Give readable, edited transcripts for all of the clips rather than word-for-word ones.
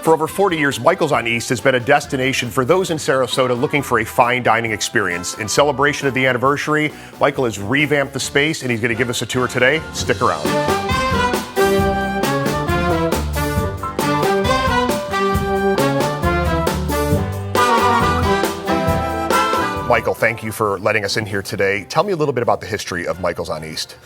For over 40 years, Michael's on East has been a destination for those in Sarasota looking for a fine dining experience. In celebration of the anniversary, Michael has revamped the space and he's going to give us a tour today. Stick around. Michael, thank you for letting us in here today. Tell me a little bit about the history of Michael's on East.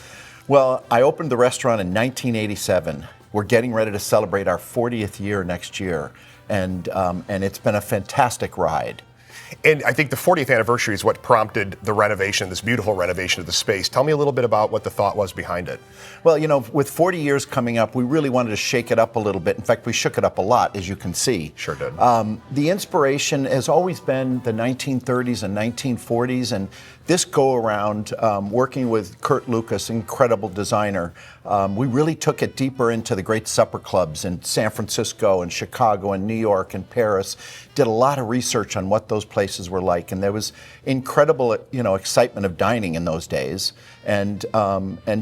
Well, I opened the restaurant in 1987. We're getting ready to celebrate our 40th year next year, and it's been a fantastic ride. And I think the 40th anniversary is what prompted the renovation, this beautiful renovation of the space. Tell me a little bit about what the thought was behind it. Well, you know, with 40 years coming up, we really wanted to shake it up a little bit. In fact, we shook it up a lot, as you can see. Sure did. The inspiration has always been the 1930s and 1940s, and this go-around, working with Kurt Lucas, incredible designer, we really took it deeper into the great supper clubs in San Francisco and Chicago and New York and Paris. Did a lot of research on what those places were like, and there was incredible, excitement of dining in those days, and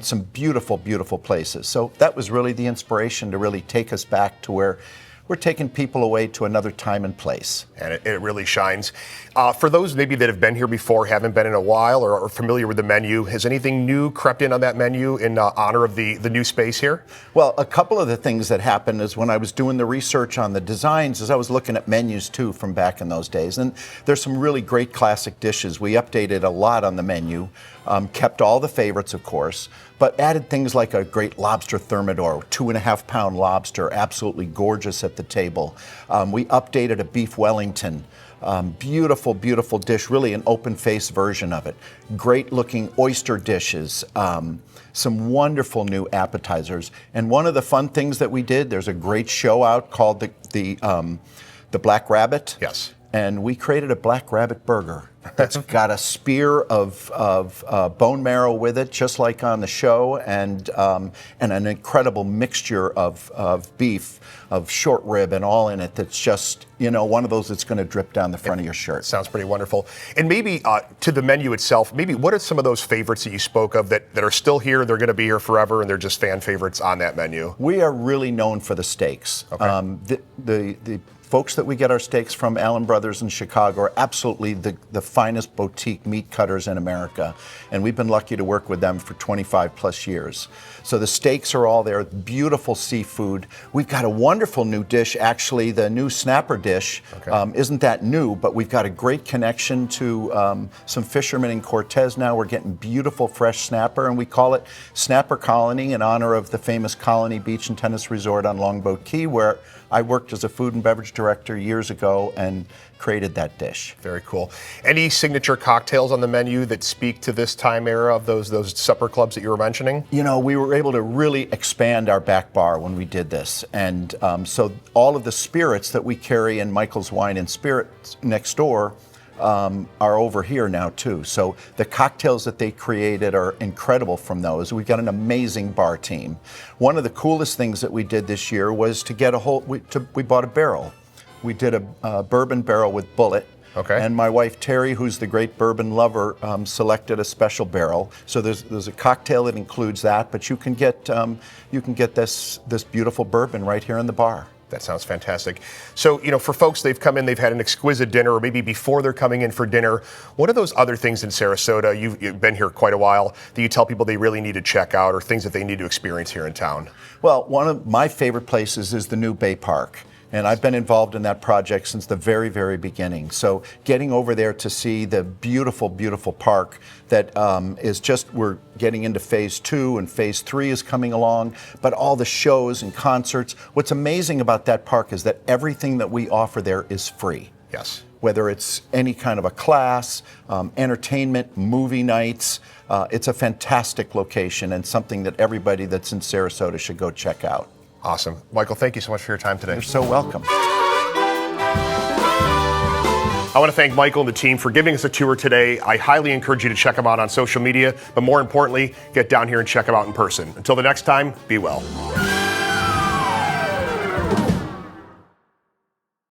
some beautiful, beautiful places. So that was really the inspiration to really take us back to where we're taking people away to another time and place. And it really shines. For those maybe that have been here before, haven't been in a while, or are familiar with the menu, has anything new crept in on that menu in honor of the new space here? Well, a couple of the things that happened is when I was doing the research on the designs, is I was looking at menus too from back in those days. And there's some really great classic dishes. We updated a lot on the menu, kept all the favorites, of course, but added things like a great lobster thermidor, 2.5-pound lobster, absolutely gorgeous at the table. We updated a beef Wellington. Beautiful, beautiful dish, really an open-face version of it. Great looking oyster dishes, some wonderful new appetizers. And one of the fun things that we did, there's a great show out called the Black Rabbit. Yes. And we created a Black Rabbit burger that's got a spear of bone marrow with it, just like on the show, and an incredible mixture of beef, of short rib, and all in it. That's just, one of those that's going to drip down the front of your shirt. Sounds pretty wonderful. And maybe to the menu itself, maybe what are some of those favorites that you spoke of that are still here, they're going to be here forever, and they're just fan favorites on that menu? We are really known for the steaks. Okay. The folks that we get our steaks from, Allen Brothers in Chicago, are absolutely the finest boutique meat cutters in America. And we've been lucky to work with them for 25 plus years. So the steaks are all there, beautiful seafood. We've got a wonderful new dish, actually, the new snapper dish. Okay. Isn't that new, but we've got a great connection to some fishermen in Cortez now. We're getting beautiful fresh snapper, and we call it Snapper Colony in honor of the famous Colony Beach and Tennis Resort on Longboat Key, where I worked as a food and beverage director years ago and created that dish. Very cool. Any signature cocktails on the menu that speak to this time era of those supper clubs that you were mentioning? We were able to really expand our back bar when we did this. And so all of the spirits that we carry in Michael's Wine and Spirits next door are over here now too. So the cocktails that they created are incredible from those. We've got an amazing bar team. One of the coolest things that we did this year was to get we bought a barrel. We did a bourbon barrel with Bullet. Okay. And my wife Terry, who's the great bourbon lover, selected a special barrel. So there's a cocktail that includes that, but you can get this beautiful bourbon right here in the bar. That sounds fantastic. So, for folks, they've come in, they've had an exquisite dinner, or maybe before they're coming in for dinner, what are those other things in Sarasota, you've been here quite a while, that you tell people they really need to check out, or things that they need to experience here in town? Well, one of my favorite places is the new Bay Park. And I've been involved in that project since the very, very beginning. So getting over there to see the beautiful, beautiful park that we're getting into phase 2, and phase 3 is coming along, but all the shows and concerts. What's amazing about that park is that everything that we offer there is free. Yes. Whether it's any kind of a class, entertainment, movie nights, it's a fantastic location and something that everybody that's in Sarasota should go check out. Awesome. Michael, thank you so much for your time today. You're so welcome. I want to thank Michael and the team for giving us a tour today. I highly encourage you to check them out on social media, but more importantly, get down here and check them out in person. Until the next time, be well.